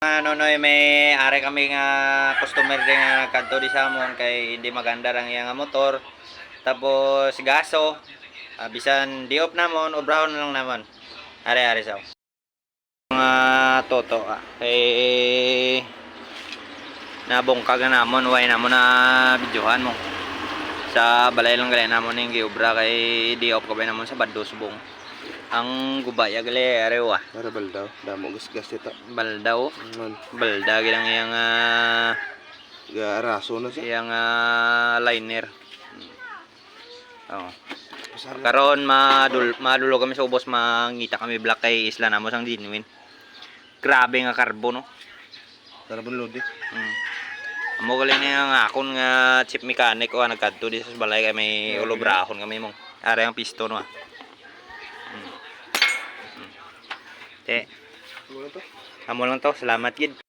Ano no, may ari kami nga customer din nga nagkanto di sa amon kay hindi maganda lang iyang motor. Tapos gaso, bisan di-off namon, obrahon lang namon. Ari-ari saw. Mga toto kay nabongkag na namon, way namon na videohan mo. Sa balay lang gali namon ning giobra kay di-off kabay namon sa Badosbong. Ang gubaya gali arewa. Para baldaw, damo gas-gas ito. Baldaw. Man, Balda gilang iyang araso na siya. iyang liner. Oh. Pasal Karon madulo kami sa ubos, mangita kami black kay isla namo sang genuine. Grabe nga karbo no. Tarabon lodi. Amo gali nga akon nga chief mechanic o nagkadto di sa balay kay may ulobrahon kami mong. Ara ang piston no. Te. Ano to? Amo lang to, salamat gid.